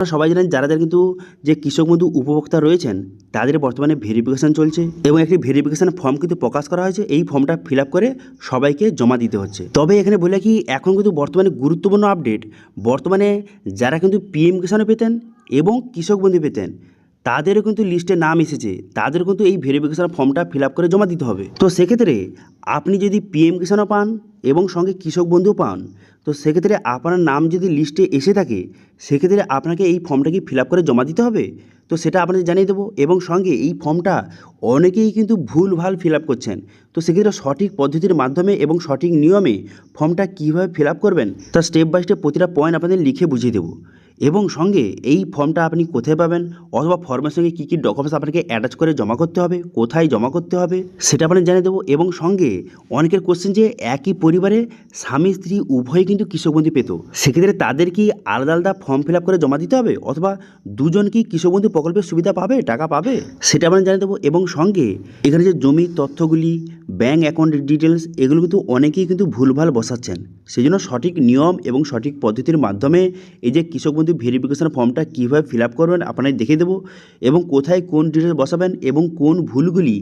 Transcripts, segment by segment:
আপনারা সবাই জানেন যারা যারা কিন্তু যে কৃষক বন্ধু উপভোক্তা রয়েছেন তাদের বর্তমানে ভেরিফিকেশান চলছে এবং একটি ভেরিফিকেশান ফর্ম কিন্তু প্রকাশ করা হয়েছে। এই ফর্মটা ফিল আপ করে সবাইকে জমা দিতে হচ্ছে। তবে এখানে বলে কি এখন কিন্তু বর্তমানে গুরুত্বপূর্ণ আপডেট, বর্তমানে যারা কিন্তু পিএম কিষাণও পেতেন এবং কৃষক বন্ধু পেতেন তাদেরও কিন্তু লিস্টে নাম এসেছে, তাদের কিন্তু এই ভেরিফিকেশান ফর্মটা ফিল আপ করে জমা দিতে হবে। তো সেক্ষেত্রে আপনি যদি পিএম কিষাণও পান এবং সঙ্গে কৃষক বন্ধু পান, তো সেক্ষেত্রে আপনার নাম যদি লিস্টে এসে থাকে সেক্ষেত্রে আপনাকে এই ফর্মটা কি ফিল আপ করে জমা দিতে হবে। তো সেটা আপনাদের জানিয়ে দেবো এবং সঙ্গে এই ফর্মটা অনেকেই কিন্তু ভুলভাল ফিল আপ করছেন। তো সেক্ষেত্রে সঠিক পদ্ধতির মাধ্যমে এবং সঠিক নিয়মে ফর্মটা কীভাবে ফিল আপ করবেন তা স্টেপ বাই স্টেপ প্রতিটা পয়েন্ট আপনাদের লিখে বুঝিয়ে দেবো। এবং সঙ্গে এই ফর্মটা আপনি কোথায় পাবেন অথবা ফর্মের সঙ্গে কী কী ডকুমেন্টস আপনাকে অ্যাটাচ করে জমা করতে হবে, কোথায় জমা করতে হবে সেটা আপনাদের জানিয়ে দেবো। এবং সঙ্গে অনেকের কোশ্চেন যে একই পরিবারে স্বামী স্ত্রী উভয়ই কিন্তু কৃষক বন্ধু পেত, সেক্ষেত্রে তাদের কি আলাদা আলাদা ফর্ম ফিল আপ করে জমা দিতে হবে অথবা দুজন কি কৃষক বন্ধু প্রকল্পের সুবিধা পাবে, টাকা পাবে, সেটা আপনাদের জানিয়ে দেবো। এবং সঙ্গে এখানে যে জমির তথ্যগুলি, ব্যাঙ্ক অ্যাকাউন্ট ডিটেলস, এগুলো কিন্তু অনেকেই কিন্তু ভুলভাল বসাচ্ছেন। সেই জন্য সঠিক নিয়ম এবং সঠিক পদ্ধতির মাধ্যমে এই যে কৃষক বন্ধু ভেরিফিকেশন ফর্মটা কীভাবে ফিল আপ করবেন আপনাদের দেখিয়ে দেবো এবং কোথায় কোন ডিটেলস বসাবেন এবং কোন ভুলগুলি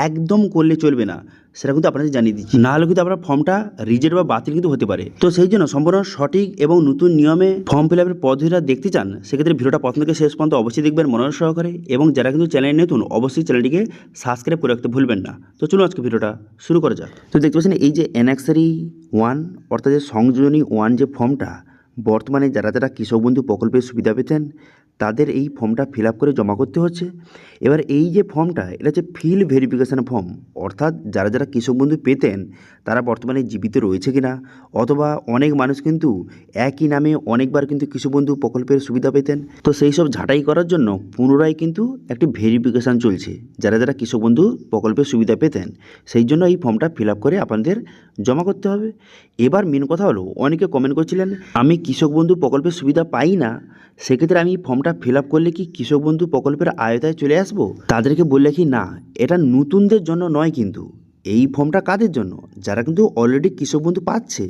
একদম করলে চলবে না সেটা কিন্তু আপনাদের জানিয়ে দিচ্ছি। নাহলে কিন্তু আপনার ফর্মটা রিজেক্ট বা বাতিল কিন্তু হতে পারে। তো সেই জন্য সম্পূর্ণ সঠিক এবং নতুন নিয়মে ফর্ম ফিল আপের পদ্ধতিটা দেখতে চান সেক্ষেত্রে ভিডিওটা প্রথম থেকে শেষ পর্যন্ত অবশ্যই দেখবেন মনোযোগ সহকারে। এবং যারা কিন্তু চ্যানেলে নতুন অবশ্যই চ্যানেলটিকে সাবস্ক্রাইব করে রাখতে ভুলবেন না। তো চলুন আজকে ভিডিওটা শুরু করা যাক। তো দেখতে পাচ্ছেন এই যে অ্যানেক্সারি 1 অর্থাৎ যে সংযোজনী 1 যে ফর্মটা বর্তমানে যারা যারা কৃষক বন্ধু প্রকল্পের সুবিধা পেতেন তাদের এই ফর্মটা ফিল আপ করে জমা করতে হচ্ছে। এবার এই যে ফর্মটা এটা হচ্ছে ফিল্ড ভেরিফিকেশান ফর্ম, অর্থাৎ যারা যারা কৃষক বন্ধু পেতেন তারা বর্তমানে জীবিত রয়েছে কিনা, অথবা অনেক মানুষ কিন্তু একই নামে অনেকবার কিন্তু কৃষক বন্ধু প্রকল্পের সুবিধা পেতেন। তো সেই সব ঝাঁটাই করার জন্য পুনরায় কিন্তু একটি ভেরিফিকেশান চলছে যারা যারা কৃষক বন্ধু প্রকল্পের সুবিধা পেতেন, সেই জন্য এই ফর্মটা ফিল আপ করে আপনাদের জমা করতে হবে। এবার মেন কথা হলো অনেকে কমেন্ট করছিলেন আমি কৃষক বন্ধু প্রকল্পের সুবিধা পাই না, সেক্ষেত্রে আমি ফর্মটা ফিল আপ করলে কি কৃষক বন্ধু প্রকল্পের আওতায় চলে আসবো? তাদেরকে বললে কি না, এটা নতুনদের জন্য নয়, কিন্তু এই ফর্মটা কাদের জন্য, যারা কিন্তু অলরেডি কৃষক বন্ধু পাচ্ছে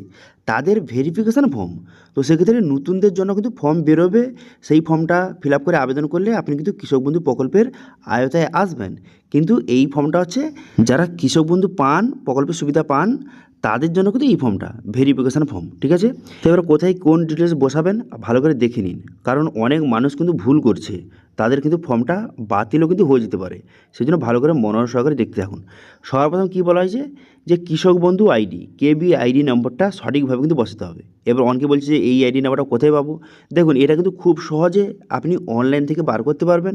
তাদের ভেরিফিকেশান ফর্ম। তো সেক্ষেত্রে নতুনদের জন্য কিন্তু ফর্ম বেরোবে, সেই ফর্মটা ফিল আপ করে আবেদন করলে আপনি কিন্তু কৃষক বন্ধু প্রকল্পের আওতায় আসবেন। কিন্তু এই ফর্মটা হচ্ছে যারা কৃষক বন্ধু পান, প্রকল্পের সুবিধা পান তাদের জন্য কিন্তু এই ফর্মটা ভেরিফিকেশান ফর্ম, ঠিক আছে। তো এবার কোথায় কোন ডিটেলস বসাবেন ভালো করে দেখে নিন, কারণ অনেক মানুষ কিন্তু ভুল করছে, তাদের কিন্তু ফর্মটা বাতিলও কিন্তু হয়ে যেতে পারে। সেই জন্য ভালো করে মনোযোগ সহকারে দেখতে থাকুন। সর্বপ্রথম কী বলা হয়েছে যে কৃষক বন্ধু আইডি কেবি আইডি নম্বরটা সঠিকভাবে কিন্তু বসাতে হবে। এবার অনেকে বলছে যে এই আইডি নাম্বারটা কোথায় পাবো, দেখুন এটা কিন্তু খুব সহজে আপনি অনলাইন থেকে বার করতে পারবেন।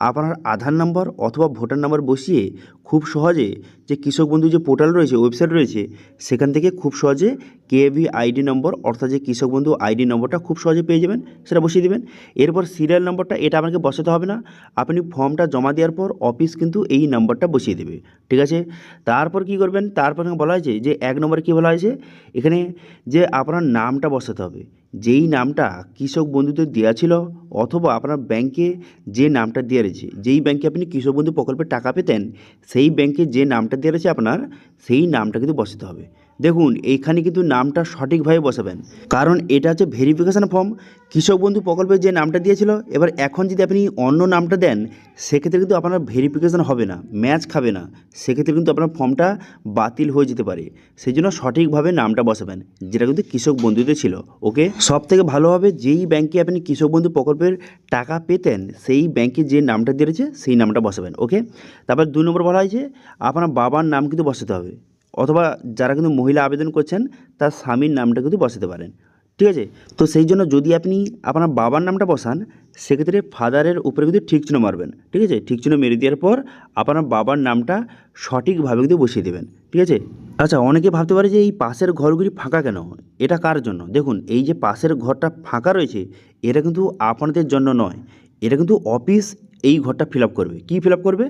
আপনার আধার নম্বর অথবা ভোটার নাম্বার বসিয়ে খুব সহজে যে কৃষক বন্ধু যে পোর্টাল রয়েছে, ওয়েবসাইট রয়েছে, সেখান থেকে খুব সহজে কেবি আইডি নম্বর অর্থাৎ যে কৃষক বন্ধু আইডি নম্বরটা খুব সহজে পেয়ে যাবেন, সেটা বসিয়ে দেবেন। এরপর সিরিয়াল নম্বরটা এটা আপনাকে বসাতে হবে না, আপনি ফর্মটা জমা দেওয়ার পর অফিস কিন্তু এই নাম্বারটা বসিয়ে দেবে, ঠিক আছে। তারপর কি করবেন, তারপর বলা হয়েছে যে 1 নম্বরে কী বলা হয়েছে এখানে যে আপনার নামটা বসাতে হবে, যেই নামটা কৃষক বন্ধুদের দেওয়া ছিল অথবা আপনার ব্যাংকে যে নামটা দেওয়া রয়েছে, যেই ব্যাংকে আপনি কৃষক বন্ধু প্রকল্পের টাকা পেতেন সেই ব্যাংকে যে নামটা দেওয়া রয়েছে আপনার, সেই নামটা কিন্তু বসাতে হবে। দেখুন এইখানে কিন্তু নামটা সঠিকভাবে বসাবেন, কারণ এটা হচ্ছে ভেরিফিকেশান ফর্ম। কৃষক বন্ধু প্রকল্পের যে নামটা দিয়েছিল এবার এখন যদি আপনি অন্য নামটা দেন সেক্ষেত্রে কিন্তু আপনার ভেরিফিকেশান হবে না, ম্যাচ খাবে না, সেক্ষেত্রে কিন্তু আপনার ফর্মটা বাতিল হয়ে যেতে পারে। সেই জন্য সঠিকভাবে নামটা বসাবেন যেটা কিন্তু কৃষক বন্ধুদের ছিল, ওকে। সব থেকে ভালো হবে যেই ব্যাংকে আপনি কৃষক বন্ধু প্রকল্পের টাকা পেতেন সেই ব্যাংকে যে নামটা দিয়েছে সেই নামটা বসাবেন, ওকে। তারপর 2 নম্বর বলা হয়েছে আপনার বাবার নাম কিন্তু বসাতে হবে, অথবা যারা কিন্তু মহিলা আবেদন করছেন তার স্বামীর নামটা কিন্তু বসাতে পারেন, ঠিক আছে। তো সেই জন্য যদি আপনি আপনার বাবার নামটা বসান সেক্ষেত্রে ফাদারের উপরে কিন্তু ঠিক চিহ্ন মারবেন, ঠিক আছে। ঠিক চিহ্ন মেরে দেওয়ার পর আপনার বাবার নামটা সঠিকভাবে কিন্তু বসিয়ে দেবেন, ঠিক আছে। আচ্ছা, অনেকে ভাবতে পারে যে এই পাশের ঘরগুলি ফাঁকা কেন, এটা কার জন্য? দেখুন এই যে পাশের ঘরটা ফাঁকা রয়েছে এটা কিন্তু আপনাদের জন্য নয়, এটা কিন্তু অফিস এই ঘরটা ফিল আপ করবে। কী ফিল আপ করবে,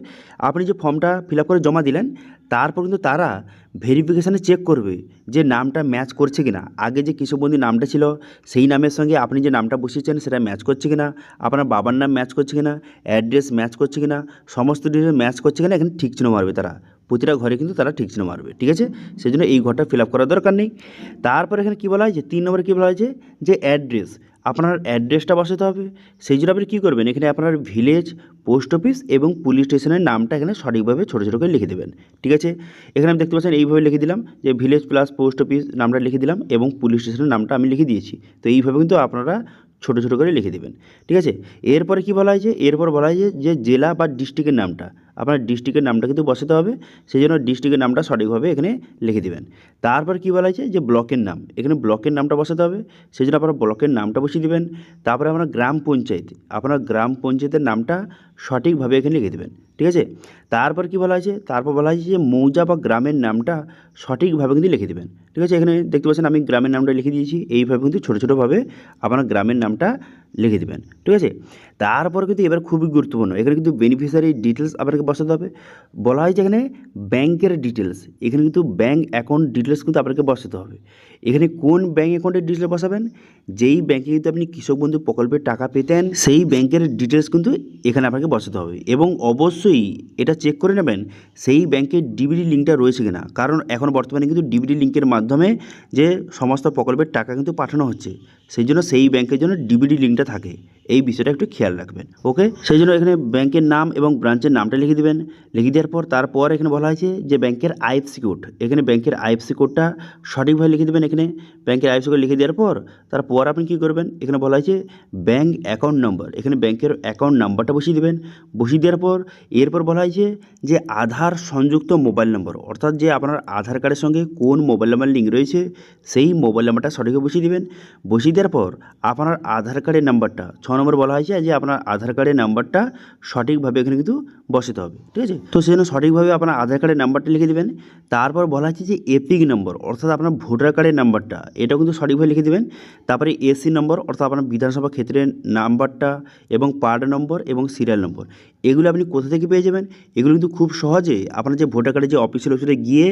আপনি যে ফর্মটা ফিল আপ করে জমা দিলেন তারপর কিন্তু তারা ভেরিফিকেশানে চেক করবে যে নামটা ম্যাচ করছে কিনা, আগে যে কৃষক বন্ধু নামটা ছিল সেই নামের সঙ্গে আপনি যে নামটা বসিয়েছেন সেটা ম্যাচ করছে কিনা, আপনার বাবার নাম ম্যাচ করছে কিনা, অ্যাড্রেস ম্যাচ করছে কিনা, সমস্ত ডিটেলস ম্যাচ করছে কিনা, এখানে ঠিক চিহ্ন মারবে তারা, প্রতিটা ঘরে কিন্তু তারা ঠিক চিহ্ন মারবে, ঠিক আছে। সেই জন্য এই ঘরটা ফিল আপ করার দরকার নেই। তারপর এখানে কী বলা হয়েছে 3 নম্বরে কী বলা হয়েছে যে অ্যাড্রেস, আপনার অ্যাড্রেসটা বসাতে হবে। সেই জন্য আপনি কী করবেন, এখানে আপনার ভিলেজ, পোস্ট অফিস এবং পুলিশ স্টেশনের নামটা এখানে সঠিকভাবে ছোটো ছোটো করে লিখে দেবেন। ঠিক আছে, এখানে আমি দেখতে পাচ্ছেন এইভাবে লিখে দিলাম যে ভিলেজ প্লাস পোস্ট অফিস নামটা লিখে দিলাম এবং পুলিশ স্টেশনের নামটা আমি লিখে দিয়েছি। তো এইভাবে কিন্তু আপনারা ছোটো ছোটো করে লিখে দেবেন। ঠিক আছে, এরপরে কী বলা হয়েছে, এরপর বলা হয়েছে যে জেলা বা ডিস্ট্রিক্টের নামটা, আপনার ডিস্ট্রিক্টের নামটা কিন্তু বসাতে হবে। সেই জন্য ডিস্ট্রিক্টের নামটা সঠিকভাবে এখানে লিখে দেবেন। তারপর কী বলা হয়েছে যে ব্লকের নাম, এখানে ব্লকের নামটা বসাতে হবে। সেই জন্য আপনারা ব্লকের নামটা বসিয়ে দেবেন। তারপরে আপনার গ্রাম পঞ্চায়েত, আপনার গ্রাম পঞ্চায়েতের নামটা সঠিকভাবে এখানে লিখে দেবেন। ঠিক আছে, তারপর কী বলা হয়েছে, তারপর বলা হয়েছে যে মৌজা বা গ্রামের নামটা সঠিকভাবে কিন্তু লিখে দেবেন। ঠিক আছে, এখানে দেখতে পাচ্ছেন আমি গ্রামের নামটা লিখে দিয়েছি। এইভাবে কিন্তু ছোটো ছোটোভাবে আপনার গ্রামের নামটা লিখে দেবেন। ঠিক আছে, তারপর কিন্তু এবার খুবই গুরুত্বপূর্ণ, এখানে কিন্তু বেনিফিশিয়ারি ডিটেলস আপনাকে বসাতে হবে। বলা হয়েছে এখানে ব্যাংকের ডিটেলস, এখানে কিন্তু ব্যাংক অ্যাকাউন্ট ডিটেলস কিন্তু আপনাকে বসাতে হবে। এখানে কোন ব্যাংক অ্যাকাউন্টের ডিটেলস বসাবেন, যেই ব্যাংকে কিন্তু আপনি কৃষক বন্ধু প্রকল্পের টাকা পেতেন সেই ব্যাংকের ডিটেলস কিন্তু এখানে আপনাকে বসাতে হবে। এবং অবশ্যই এটা চেক করে নেবেন সেই ব্যাংকের ডিবিটি লিঙ্কটা রয়েছে কিনা, কারণ এখন বর্তমানে কিন্তু ডিবিটি লিঙ্কের মাধ্যমে যে সমস্ত প্রকল্পের টাকা কিন্তু পাঠানো হচ্ছে, সেই জন্য সেই ব্যাংকের জন্য ডিবিটি লিঙ্কটা থাকে, এই বিষয়টা একটু খেয়াল রাখবেন। ওকে, সেই জন্য এখানে ব্যাংকের নাম এবং ব্রাঞ্চের নামটা লিখে দেবেন। লিখে দেওয়ার পর তারপর এখানে বলা হয়েছে যে ব্যাংকের আইএফএসসি কোড, এখানে ব্যাংকের আইএফএসসি কোডটা সঠিকভাবে লিখে দেবেন। এখানে ব্যাংকের আইএফএসসি কোড লিখে দেওয়ার পর তারপর আপনি কী করবেন, এখানে বলা হয়েছে ব্যাংক অ্যাকাউন্ট নাম্বার, এখানে ব্যাংকের অ্যাকাউন্ট নাম্বারটা বসিয়ে দেবেন। বসিয়ে দেওয়ার পর এরপর বলা হয়েছে যে আধার সংযুক্ত মোবাইল নম্বর, অর্থাৎ যে আপনার আধার কার্ডের সঙ্গে কোন মোবাইল নাম্বার লিঙ্ক রয়েছে সেই মোবাইল নাম্বারটা সঠিকভাবে বসিয়ে দেবেন। বসিয়ে দেওয়ার পর আপনার আধার কার্ডের নাম্বারটা 6 নম্বর বলা হয়েছে যে আপনার আধার কার্ডের নাম্বারটা সঠিকভাবে এখানে কিন্তু বসাতে হবে। ঠিক আছে, তো সেই জন্য সঠিকভাবে আপনার আধার কার্ডের নাম্বারটা লিখে দেবেন। তারপর বলা হচ্ছে যে এপিক নম্বর, অর্থাৎ আপনার ভোটার কার্ডের নাম্বারটা, এটাও কিন্তু সঠিকভাবে লিখে দেবেন। তারপরে এসি নম্বর, অর্থাৎ আপনার বিধানসভা ক্ষেত্রের নাম্বারটা এবং পার্ট নম্বর এবং সিরিয়াল নম্বর, এগুলো আপনি কোথা থেকে পেয়ে যাবেন, এগুলো কিন্তু খুব সহজে আপনার যে ভোটার কার্ডের যে অফিসিয়াল ওয়েবসাইটে গিয়ে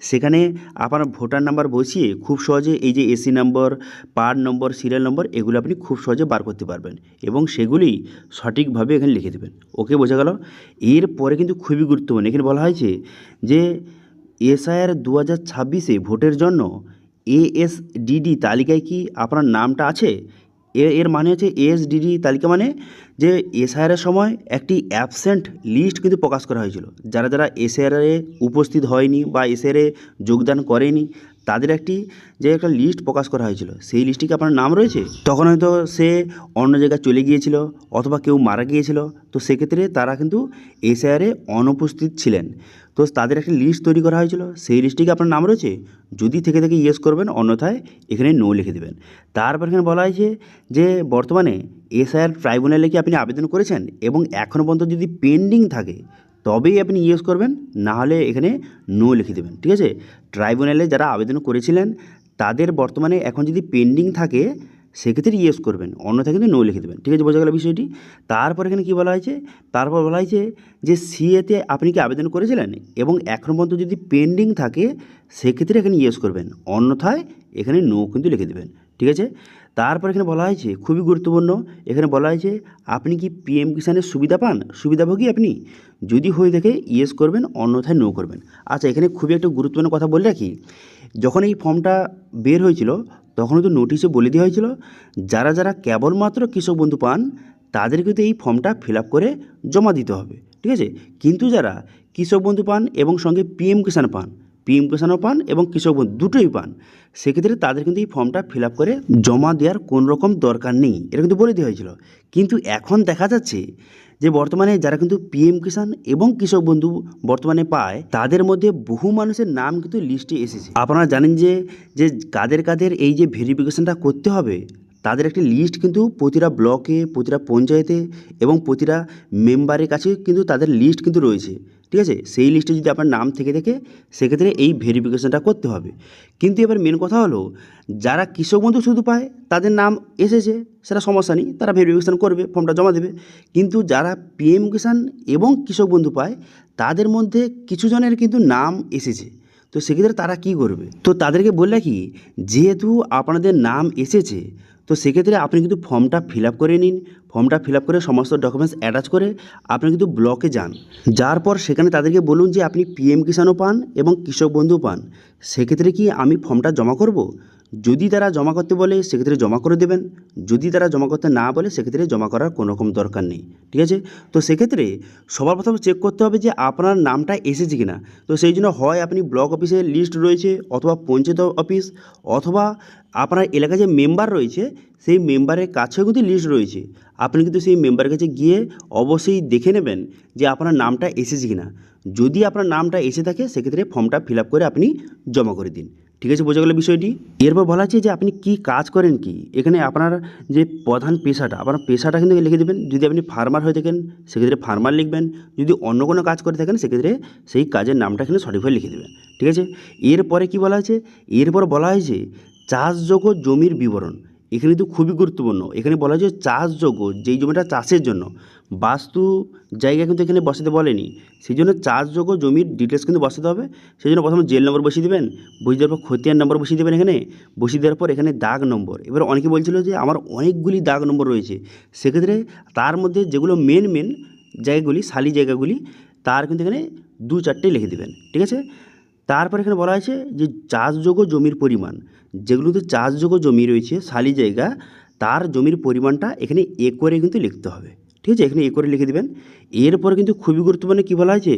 সেখানে আপনার ভোটার নাম্বার বসিয়ে খুব সহজে এই যে এসি নম্বর, পার্ট নম্বর, সিরিয়াল নম্বর, এগুলো আপনি খুব সহজে বার করতে পারবেন এবং সেগুলি সঠিকভাবে এখানে লিখে দেবেন। ওকে, বোঝা গেল। এরপরে কিন্তু খুবই গুরুত্বপূর্ণ, এখানে বলা হয়েছে যে এসআইআর 2026-এ ভোটের জন্য এএসডিডি তালিকায় কি আপনার নামটা আছে। এর মানে হচ্ছে এএসডিডি তালিকা মানে যে এসআইআরের সময় একটি অ্যাবসেন্ট লিস্ট কিন্তু প্রকাশ করা হয়েছিল, যারা যারা এসআইআরে উপস্থিত হয়নি বা এসআইআরে যোগদান করেনি তাদের একটা লিস্ট প্রকাশ করা হয়েছিল, সেই লিস্টে কি আপনার নাম রয়েছে। তখন হয়তো সে অন্য জায়গায় চলে গিয়েছিল অথবা কেউ মারা গিয়েছিল, তো সেক্ষেত্রে তারা কিন্তু এসআইআরে অনুপস্থিত ছিলেন। তো তাদের একটা লিস্ট তৈরি করা হয়েছিল, সেই লিস্টে কি আপনার নাম রয়েছে, যদি থেকে থাকে ইয়েস করবেন, অন্যথায় এখানে নো লিখে দেবেন। তারপর এখানে বলা হয়েছে যে বর্তমানে এসআইআর ট্রাইব্যুনালে কি আপনি আবেদন করেছেন এবং এখনও পর্যন্ত যদি পেন্ডিং থাকে তবেই আপনি ইয়েস করবেন, না হলে এখানে নো লিখে দেবেন। ঠিক আছে, ট্রাইব্যুনালে যারা আবেদন করেছিলেন তাদের বর্তমানে এখন যদি পেন্ডিং থাকে সেক্ষেত্রে ইয়েস করবেন, অন্যথায় কিন্তু নো লিখে দেবেন। ঠিক আছে, বোঝা গেল বিষয়টি। তারপর এখানে কী বলা হয়েছে, তারপর বলা হয়েছে যে সিএতে আপনি কি আবেদন করেছিলেন এবং এখনও পর্যন্ত যদি পেন্ডিং থাকে সেক্ষেত্রে এখানে ইয়েস করবেন, অন্যথায় এখানে নো কিন্তু লিখে দেবেন। ঠিক আছে, তারপর এখানে বলা হয়েছে খুবই গুরুত্বপূর্ণ, এখানে বলা হয়েছে আপনি কি পিএম কিষাণের সুবিধা পান, সুবিধাভোগী আপনি, যদি হয়ে থাকে ইয়েস করবেন, অন্যথায় নো করবেন। আচ্ছা, এখানে খুবই একটা গুরুত্বপূর্ণ কথা বলে রাখি, যখন এই ফর্মটা বের হয়েছিল তখন কিন্তু নোটিশে বলে দেওয়া হয়েছিল যারা যারা কেবলমাত্র কৃষক বন্ধু পান তাদের কিন্তু এই ফর্মটা ফিল আপ করে জমা দিতে হবে। ঠিক আছে, কিন্তু যারা কৃষক বন্ধু পান এবং সঙ্গে পিএম কিষাণ পান, পিএম কিষাণও পান এবং কৃষক বন্ধু দুটোই পান, সেক্ষেত্রে তাদের কিন্তু এই ফর্মটা ফিল আপ করে জমা দেওয়ার কোনো রকম দরকার নেই, এটা কিন্তু বলে দেওয়া হয়েছিল। কিন্তু এখন দেখা যাচ্ছে যে বর্তমানে যারা কিন্তু পিএম কিষাণ এবং কৃষক বন্ধু বর্তমানে পায় তাদের মধ্যে বহু মানুষের নাম কিন্তু লিস্টে এসেছে। আপনারা জানেন যে যে কাদের কাদের এই যে ভেরিফিকেশনটা করতে হবে, তাদের একটি লিস্ট কিন্তু প্রতিটা ব্লকে, প্রতিটা পঞ্চায়েতে এবং প্রতিটা মেম্বারের কাছে কিন্তু তাদের লিস্ট কিন্তু রয়েছে। ঠিক আছে, সেই লিস্টে যদি আপনার নাম থেকে থাকে সেক্ষেত্রে এই ভেরিফিকেশনটা করতে হবে। কিন্তু এবার মেন কথা হলো যারা কৃষক বন্ধু শুধু পায় তাদের নাম এসেছে, সেটা সমস্যা নেই, তারা ভেরিফিকেশন করবে, ফর্মটা জমা দেবে। কিন্তু যারা পিএম কিষাণ এবং কৃষক বন্ধু পায় তাদের মধ্যে কিছু জনের কিন্তু নাম এসেছে, তো সেক্ষেত্রে তারা কি করবে, তো তাদেরকে বললে কি যেহেতু আপনাদের নাম এসেছে তো সেক্ষেত্রে আপনি কিন্তু ফর্মটা ফিল আপ করে নিন। ফর্মটা ফিল আপ করে সমস্ত ডকুমেন্টস অ্যাটাচ করে আপনি কিন্তু ব্লকে যান, যার পর সেখানে তাদেরকে বলুন যে আপনি পিএম কিষাণও পান এবং কৃষক বন্ধু পান, সেক্ষেত্রে কি আমি ফর্মটা জমা করব। যদি তারা জমা করতে বলে সেক্ষেত্রে জমা করে দেবেন, যদি তারা জমা করতে না বলে সেক্ষেত্রে জমা করার কোনো রকম দরকার নেই। ঠিক আছে, তো সেক্ষেত্রে সবার প্রথমে চেক করতে হবে যে আপনার নামটা এসেছে কিনা। তো সেই জন্য হয় আপনি ব্লক অফিসে লিস্ট রয়েছে, অথবা পঞ্চায়েত অফিস, অথবা আপনার এলাকায় যে মেম্বার রয়েছে সেই মেম্বারের কাছেও কিন্তু লিস্ট রয়েছে। আপনি কিন্তু সেই মেম্বারের কাছে গিয়ে অবশ্যই দেখে নেবেন যে আপনার নামটা এসেছে কিনা। যদি আপনার নামটা এসে থাকে সেক্ষেত্রে ফর্মটা ফিল আপ করে আপনি জমা করে দিন। ঠিক আছে, বোঝা গেল বিষয়টি। এরপর বলা আছে যে আপনি কি কাজ করেন কি। এখানে আপনার যে প্রধান পেশাটা, আপনার পেশাটা কিন্তু লিখে দেবেন। যদি আপনি ফার্মার হয়ে থাকেন সেক্ষেত্রে ফার্মার লিখবেন, যদি অন্য কোনো কাজ করে থাকেন সেক্ষেত্রে সেই কাজের নামটা এখানে সঠিকভাবে লিখে দেবেন। ঠিক আছে, এরপরে কি বলা আছে, এরপর বলা হয়েছে চাষযোগ্য জমির বিবরণ। এখানে কিন্তু খুবই গুরুত্বপূর্ণ। এখানে বলা হয়েছে চাষযোগ্য, যেই জমিটা চাষের জন্য, বাস্তু জায়গা কিন্তু এখানে বসাতে বলেনি, সেই জন্য চাষযোগ্য জমির ডিটেলস কিন্তু বসাতে হবে। সেই জন্য প্রথমে জেল নম্বর বসিয়ে দেবেন, বসিয়ে দেওয়ার পর খতিয়ান নম্বর বসিয়ে দেবেন এখানে, বসিয়ে দেওয়ার পর এখানে দাগ নম্বর। এবার অনেকে বলছিল যে আমার অনেকগুলি দাগ নম্বর রয়েছে, সেক্ষেত্রে তার মধ্যে যেগুলো মেন জায়গাগুলি, সালি জায়গাগুলি, তার কিন্তু এখানে 2-4টে লিখে দেবেন। ঠিক আছে, তারপর এখানে বলা আছে যে চাষযোগ্য জমির পরিমাণ, যেগুলোতে চাষযোগ্য জমি রয়েছে সালি জায়গা, তার জমির পরিমাণটা এখানে একরে কিন্তু লিখতে হবে। ঠিক আছে, এখানে একরে লিখে দেবেন। এরপরে কিন্তু খুবই গুরুত্বপূর্ণ কী বলা হয়েছে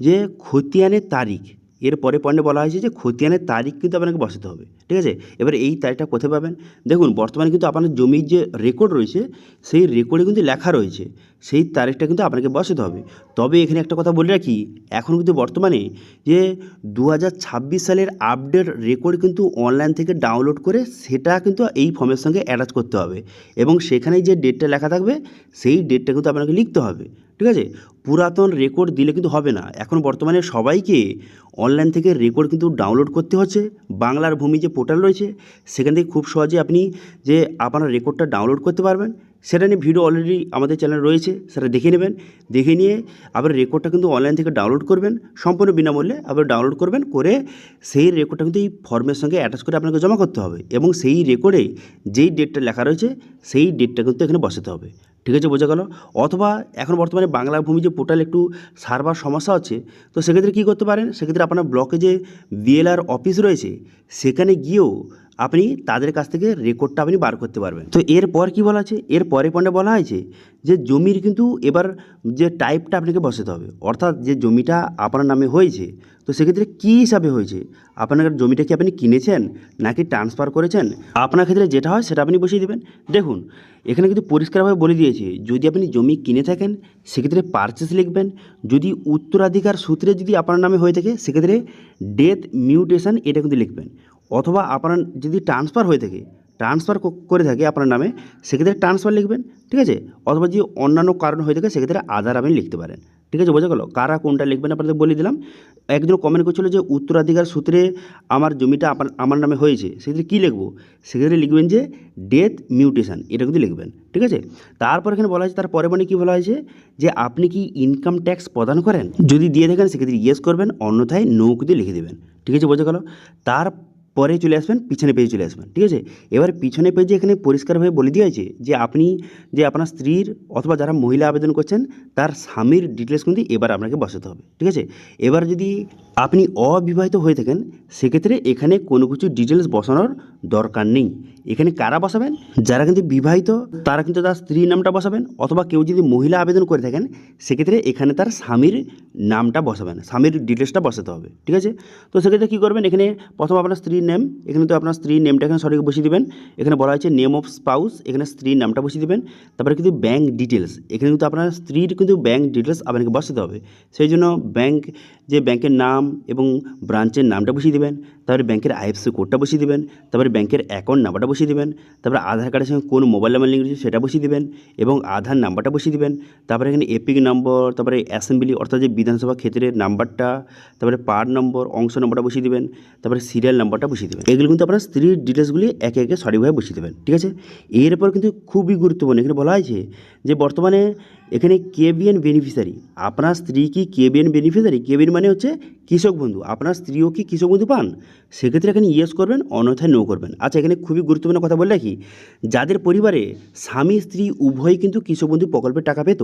যে খতিয়ানের তারিখ। এর পরে পয়েন্টে বলা হয়েছে যে খতিয়ানের তারিখ কিন্তু আপনাকে বসাতে হবে। ঠিক আছে, এবার এই তারিখটা কোথায় পাবেন, দেখুন বর্তমানে কিন্তু আপনার জমির যে রেকর্ড রয়েছে সেই রেকর্ডে কিন্তু লেখা রয়েছে, সেই তারিখটা কিন্তু আপনাকে বসাতে হবে। তবে এখানে একটা কথা বলে রাখি, এখন কিন্তু বর্তমানে যে 2026 সালের আপডেট রেকর্ড কিন্তু অনলাইন থেকে ডাউনলোড করে সেটা কিন্তু এই ফর্মের সঙ্গে অ্যাটাচ করতে হবে, এবং সেখানেই যে ডেটটা লেখা থাকবে সেই ডেটটা কিন্তু আপনাকে লিখতে হবে। ঠিক আছে, পুরাতন রেকর্ড দিলে কিন্তু হবে না। এখন বর্তমানে সবাইকে অনলাইন থেকে রেকর্ড কিন্তু ডাউনলোড করতে হচ্ছে। বাংলার ভূমি যে পোর্টাল রয়েছে সেখান থেকে খুব সহজে আপনি যে আপনার রেকর্ডটা ডাউনলোড করতে পারবেন। সেটা নিয়ে ভিডিও অলরেডি আমাদের চ্যানেলে রয়েছে, সেটা দেখে নেবেন। দেখে নিয়ে আবার রেকর্ডটা কিন্তু অনলাইন থেকে ডাউনলোড করবেন, সম্পূর্ণ বিনামূল্যে আবার ডাউনলোড করবেন, করে সেই রেকর্ডটা কিন্তু এই ফর্মের সঙ্গে অ্যাটাচ করে আপনাকে জমা করতে হবে, এবং সেই রেকর্ডে যেই ডেটটা লেখা রয়েছে সেই ডেটটা কিন্তু এখানে বসাতে হবে। ঠিক আছে, বোঝা গেল। অথবা এখন বর্তমানে বাংলা ভূমি যে পোর্টাল একটু সার্ভার সমস্যা হচ্ছে, তো সেক্ষেত্রে কী করতে পারেন, সেক্ষেত্রে আপনার ব্লকে যে বিএলআর অফিস রয়েছে সেখানে গিয়েও আপনি তাদের কাছ থেকে রেকর্ডটা আপনি বার করতে পারবেন। তো এরপর কি বলা আছে, এর পরে পয়েন্টে বলা হয়েছে যে জমির কিন্তু এবার যে টাইপটা আপনাকে বসাতে হবে, অর্থাৎ যে জমিটা আপনার নামে হয়েছে তো সেক্ষেত্রে কী হিসাবে হয়েছে, আপনার জমিটা কি আপনি কিনেছেন নাকি ট্রান্সফার করেছেন, আপনার ক্ষেত্রে যেটা হয় সেটা আপনি বসিয়ে দেবেন। দেখুন এখানে কিন্তু পরিষ্কারভাবে বলে দিয়েছে, যদি আপনি জমি কিনে থাকেন সেক্ষেত্রে পারচেস লিখবেন, যদি উত্তরাধিকার সূত্রে যদি আপনার নামে হয়ে থাকে সেক্ষেত্রে ডেথ মিউটেশন এটা কিন্তু লিখবেন, অথবা আপনার যদি ট্রান্সফার হয়ে থাকে, ট্রান্সফার করে থাকে আপনার নামে সেক্ষেত্রে ট্রান্সফার লিখবেন। ঠিক আছে, অথবা যদি অন্যান্য কারণ হয়ে থাকে সেক্ষেত্রে আধার আপনি লিখতে পারেন। ঠিক আছে, বোঝা গেল। কারা কোনটা লিখবেন আপনাদের বলে দিলাম। একজন কমেন্ট করছিল যে উত্তরাধিকার সূত্রে আমার জমিটা আমার নামে হয়েছে, সেক্ষেত্রে কী লিখবো, সেক্ষেত্রে লিখবেন যে ডেথ মিউটেশন এটা কিন্তু লিখবেন। ঠিক আছে, তারপর এখানে বলা হয়েছে, তার পরে মানে কী বলা হয়েছে যে আপনি কি ইনকাম ট্যাক্স প্রদান করেন, যদি দিয়ে থাকেন সেক্ষেত্রে ইয়েস করবেন, অন্যথায় নো কিন্তু লিখে দেবেন। ঠিক আছে, বোঝা গেল। তার পরে চলে আসবেন পিছনে পেজে চলে আসবেন। ঠিক আছে, এবার পিছনে পেজে এখানে পরিষ্কারভাবে বলে দেওয়া হয়েছে যে আপনি যে আপনার স্ত্রীর অথবা যারা মহিলা আবেদন করছেন তার স্বামীর ডিটেলস কিন্তু এবার আপনাকে বসাতে হবে। ঠিক আছে, এবার যদি আপনি অবিবাহিত হয়ে থাকেন সেক্ষেত্রে এখানে কোনো কিছু ডিটেলস বসানোর দরকার নেই। এখানে কারা বসাবেন, যারা কিন্তু বিবাহিত তারা কিন্তু তার স্ত্রীর নামটা বসাবেন, অথবা কেউ যদি মহিলা আবেদন করে থাকেন সেক্ষেত্রে এখানে তার স্বামীর নামটা বসাবেন, স্বামীর ডিটেলসটা বসাতে হবে। ঠিক আছে, তো সেক্ষেত্রে কী করবেন, এখানে প্রথম আপনার স্ত্রীর নেম, এখানে তো আপনার স্ত্রীর নেমটা এখানে সঠিক বসিয়ে দেবেন। এখানে বলা হয়েছে নেম অফ স্পাউস, এখানে স্ত্রীর নামটা বসিয়ে দেবেন। তারপরে কিন্তু ব্যাঙ্ক ডিটেলস, এখানে কিন্তু আপনার স্ত্রীর কিন্তু ব্যাঙ্ক ডিটেলস আপনাকে বসাতে হবে। সেই জন্য ব্যাংকের নাম এবং ব্রাঞ্চের নামটা বসিয়ে দেবেন, তারপরে ব্যাংকের আইএফএসসি কোডটা বসিয়ে দেবেন, তারপরে ব্যাংকের অ্যাকাউন্ট নাম্বারটা বসিয়ে দেবেন, তারপরে আধার কার্ডের সঙ্গে কোন মোবাইল নাম্বার লিঙ্ক রয়েছে সেটা বসিয়ে দেবেন এবং আধার নাম্বারটা বসিয়ে দেবেন। তারপরে এখানে এপিক নম্বর, তারপরে অ্যাসেম্বলি অর্থাৎ যে বিধানসভা ক্ষেত্রের নাম্বারটা, তারপরে পার্ট নম্বর, অংশ নম্বরটা বসিয়ে দেবেন, তারপরে সিরিয়াল নাম্বারটা বসিয়ে দেবেন। এগুলো কিন্তু আপনার স্ত্রীর ডিটেলসগুলি একে একে সঠিকভাবে বসিয়ে দেবেন। ঠিক আছে, এরপর কিন্তু খুবই গুরুত্বপূর্ণ, এখানে বলা হয়েছে যে বর্তমানে এখানে কেবিএন বেনিফিশিয়ারি, আপনার স্ত্রী কি কেবিএন বেনিফিশিয়ারি? কেবিএন মানে হচ্ছে কৃষক বন্ধু, আপনার স্ত্রীও কি কৃষক বন্ধু পান? সেক্ষেত্রে এখানে ইয়েস করবেন, অন্যথায় নো করবেন। আচ্ছা, এখানে খুবই গুরুত্বপূর্ণ কথা বলে রাখি, যাদের পরিবারে স্বামী স্ত্রী উভয়ই কিন্তু কৃষক বন্ধু প্রকল্পের টাকা পেত,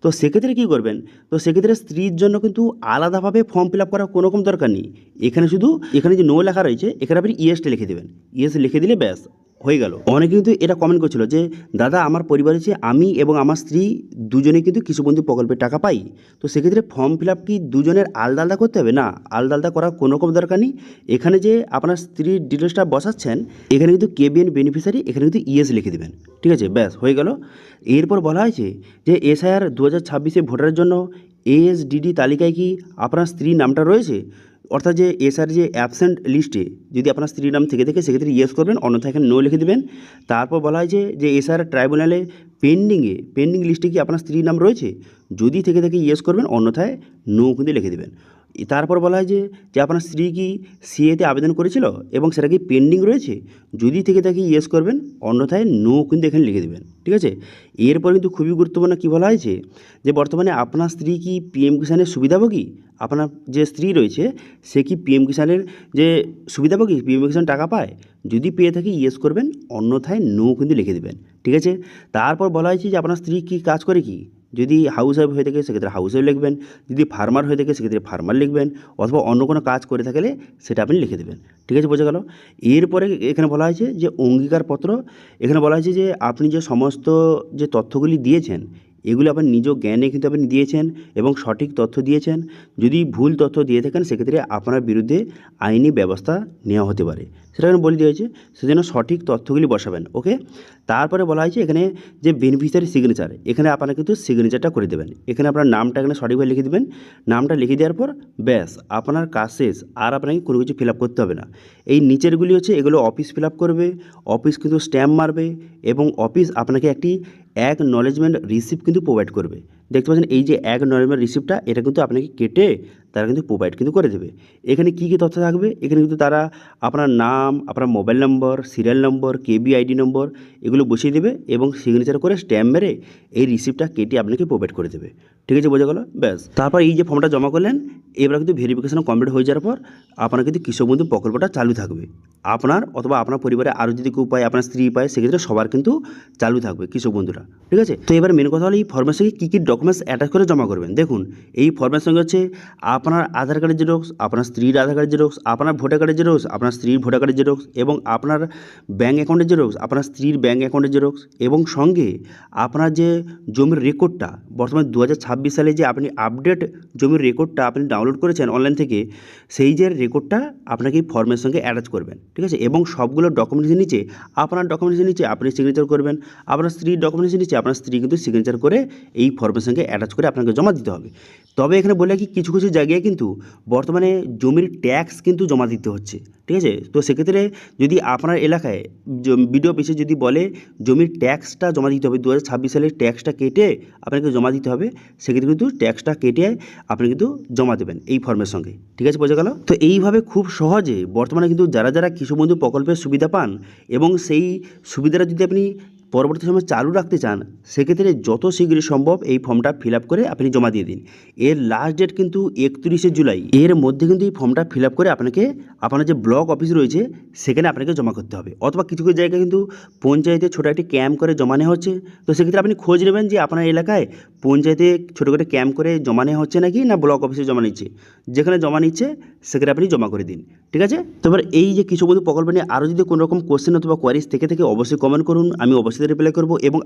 তো সেক্ষেত্রে কী করবেন? তো সেক্ষেত্রে স্ত্রীর জন্য কিন্তু আলাদাভাবে ফর্ম ফিল আপ করার কোনো রকম দরকার নেই। এখানে শুধু এখানে যে নো লেখা রয়েছে এখানে আপনি ইয়েসটা লিখে দেবেন, ইয়েস লিখে দিলে ব্যাস হয়ে গেল। অনেকে কিন্তু এটা কমেন্ট করছিল যে দাদা আমার পরিবারে যে আমি এবং আমার স্ত্রী দুজনেই কিন্তু কৃষক বন্ধু প্রকল্পের টাকা পাই, তো সেক্ষেত্রে ফর্ম ফিল আপ কি দুজনের আলাদা আলাদা করতে হবে? না, আলাদা আলাদা করার কোনো রকম দরকার নেই। এখানে যে আপনার স্ত্রীর ডিটেলসটা বসাচ্ছেন এখানে কিন্তু কেবিএন বেনিফিশিয়ারি, এখানে কিন্তু ইয়েস লিখে দেবেন, ঠিক আছে, ব্যাস হয়ে গেল। এরপর বলা হয়েছে যে এসআইআর 2026 ভোটারের জন্য এএসডিডি তালিকায় কি আপনার স্ত্রীর নামটা রয়েছে? অর্থাৎ যে এসআর যে অ্যাবসেন্ট লিস্টে যদি আপনার স্ত্রীর নাম থেকে থাকে সেক্ষেত্রে ইয়েস করবেন, অন্যথায় এখানে নো লিখে দেবেন। তারপর বলা হয়েছে যে এসআর ট্রাইব্যুনালে পেন্ডিং লিস্টে কি আপনার স্ত্রীর নাম রয়েছে? যদি থেকে থাকে ইয়েস করবেন, অন্যথায় নো কিন্তু লিখে দেবেন। তারপর বলা হয় যে আপনার স্ত্রী কি সিএতে আবেদন করেছিল এবং সেটা কি পেন্ডিং রয়েছে? যদি থেকে থাকে ইয়েস করবেন, অন্যথায় নো কিন্তু এখানে লিখে দেবেন, ঠিক আছে। এরপর কিন্তু খুবই গুরুত্বপূর্ণ কী বলা হয়েছে যে বর্তমানে আপনার স্ত্রী কি পিএম কিষাণের সুবিধাভোগী? আপনার যে স্ত্রী রয়েছে সে কি পিএম কিষাণের যে সুবিধাভোগী, পিএম কিষাণ টাকা পায়? যদি পেয়ে থাকে ইয়েস করবেন, অন্যথায় নো কিন্তু লিখে দেবেন, ঠিক আছে। তারপর বলা হয়েছে যে আপনার স্ত্রী কি কাজ করে কি? যদি হাউস ওয়াইফ হয়ে থাকে সেক্ষেত্রে হাউস ওয়াইফ লিখবেন, যদি ফার্মার হয়ে থাকে সেক্ষেত্রে ফার্মার লিখবেন, অথবা অন্য কোনো কাজ করে থাকলে সেটা আপনি লিখে দেবেন, ঠিক আছে, বোঝা গেল। এরপরে এখানে বলা হয়েছে যে অঙ্গীকারপত্র, এখানে বলা হয়েছে যে আপনি যে সমস্ত যে তথ্যগুলি দিয়েছেন এগুলো আপনার নিজ জ্ঞানে কিন্তু আপনি দিয়েছেন এবং সঠিক তথ্য দিয়েছেন। যদি ভুল তথ্য দিয়ে থাকেন সেক্ষেত্রে আপনার বিরুদ্ধে আইনি ব্যবস্থা নেওয়া হতে পারে, সেটা এখানে বলে দেওয়া হয়েছে, সেজন্য সঠিক তথ্যগুলি বসাবেন, ওকে। তারপরে বলা হয়েছে এখানে যে বেনিফিশিয়ারি সিগনেচার, এখানে আপনারা কিন্তু সিগনেচারটা করে দেবেন। এখানে আপনার নামটা এখানে সঠিকভাবে লিখে দেবেন, নামটা লিখে দেওয়ার পর ব্যাস আপনার কাজ শেষ, আর আপনাকে কোনো কিছু ফিল আপ করতে হবে না। এই নিচেরগুলি হচ্ছে এগুলো অফিস ফিল আপ করবে, অফিস কিন্তু স্ট্যাম্প মারবে এবং অফিস আপনাকে একটি অ্যাকনলেজমেন্ট রিসিপ্ট কিন্তু প্রোভাইড করবে। দেখতে পাচ্ছেন এই যে অ্যাকনলেজমেন্ট রিসিপ্টটা, এটা কিন্তু আপনাকে কেটে তারা কিন্তু প্রোভাইড কিন্তু করে দেবে। এখানে কী কী তথ্য থাকবে? এখানে কিন্তু তারা আপনার নাম, আপনার মোবাইল নম্বর, সিরিয়াল নম্বর, কেবি আইডি নম্বর এগুলো বসিয়ে দেবে এবং সিগনেচার করে স্ট্যাম্প মেরে এই রিসিপ্টটা কেটে আপনাকে প্রোভাইড করে দেবে, ঠিক আছে, বোঝা গেল, ব্যাস। তারপর এই যে ফর্মটা জমা করলেন, এবার কিন্তু ভেরিফিকেশন কমপ্লিট হয়ে যাওয়ার পর আপনার কিন্তু কৃষক বন্ধু প্রকল্পটা চালু থাকবে। আপনার অথবা আপনার পরিবারে আরও যদি কেউ পায়, আপনার স্ত্রী পায়, সেক্ষেত্রে সবার কিন্তু চালু থাকবে কৃষক বন্ধুরা, ঠিক আছে। তো এবার মেন কথা হলো এই ফর্মের সঙ্গে কী কী ডকুমেন্টস অ্যাটাচ করে জমা করবেন। দেখুন এই ফর্মের সঙ্গে হচ্ছে আপনার আধার কার্ডের জেরক্স, আপনার স্ত্রীর আধার কার্ডের জেরক্স, আপনার ভোটার কার্ডের জেরক্স, আপনার স্ত্রীর ভোটার কার্ডের জেরক্স এবং আপনার ব্যাঙ্ক অ্যাকাউন্টের জেরক্স, আপনার স্ত্রীর ব্যাঙ্ক অ্যাকাউন্টের জেরক্স এবং সঙ্গে আপনার যে জমির রেকর্ডটা বর্তমানে 2026 সালে যে আপনি আপডেট জমির রেকর্ডটা আপনি ডাউনলোড করেছেন অনলাইন থেকে, সেই যে রেকর্ডটা আপনাকে এই ফর্মের সঙ্গে অ্যাটাচ করবেন, ঠিক আছে। এবং সবগুলো ডকুমেন্টসের নিচে আপনার ডকুমেন্টসের নিচে আপনি সিগনেচার করবেন, আপনার স্ত্রীর ডকুমেন্টসের নিচে আপনার স্ত্রী কিন্তু সিগনেচার করে এই ফর্মের সঙ্গে অ্যাটাচ করে আপনাকে জমা দিতে হবে। তবে এখানে বলে কি কিছু কিছু জায়গায় কিন্তু বর্তমানে জমির ট্যাক্স কিন্তু জমা দিতে হচ্ছে, ঠিক আছে। তো সেক্ষেত্রে যদি আপনার এলাকায় বিডিও অফিসে যদি বলে জমির ট্যাক্সটা জমা দিতে হবে, 2026 সালের ট্যাক্সটা কেটে আপনাকে জমা দিতে হবে, সেক্ষেত্রে কিন্তু ট্যাক্সটা কেটে আপনি কিন্তু জমা দেবেন এই ফর্মের সঙ্গে, ঠিক আছে, বোঝা গেল। তো এইভাবে খুব সহজে বর্তমানে কিন্তু যারা যারা কৃষক বন্ধু প্রকল্পের সুবিধা পান এবং সেই সুবিধাটা যদি আপনি পরবর্তী সময় চালু রাখতে চান, সেক্ষেত্রে যত শীঘ্রই সম্ভব এই ফর্মটা ফিল আপ করে আপনি জমা দিয়ে দিন। এর লাস্ট ডেট কিন্তু 31শে জুলাই, এর মধ্যে কিন্তু এই ফর্মটা ফিল আপ করে আপনাকে আপনার যে ব্লক অফিস রয়েছে সেখানে আপনাকে জমা করতে হবে, অথবা কিছু কিছু জায়গায় কিন্তু পঞ্চায়েতে ছোটো একটি ক্যাম্প করে জমা নেওয়া হচ্ছে। তো সেক্ষেত্রে আপনি খোঁজ নেবেন যে আপনার এলাকায় পঞ্চায়েতে ছোটো করে ক্যাম্প করে জমা নেওয়া হচ্ছে নাকি না ব্লক অফিসে জমা নিচ্ছে, যেখানে জমা নিচ্ছে সেখানে আপনি জমা করে দিন, ঠিক আছে। তো এবার এই যে কৃষক বন্ধু প্রকল্প নিয়ে আরও যদি কোনো রকম কোশ্চেন অথবা কোয়ারিজ থেকে অবশ্যই কমেন্ট করুন, আমি অবশ্যই রিপ্লাই করবো এবং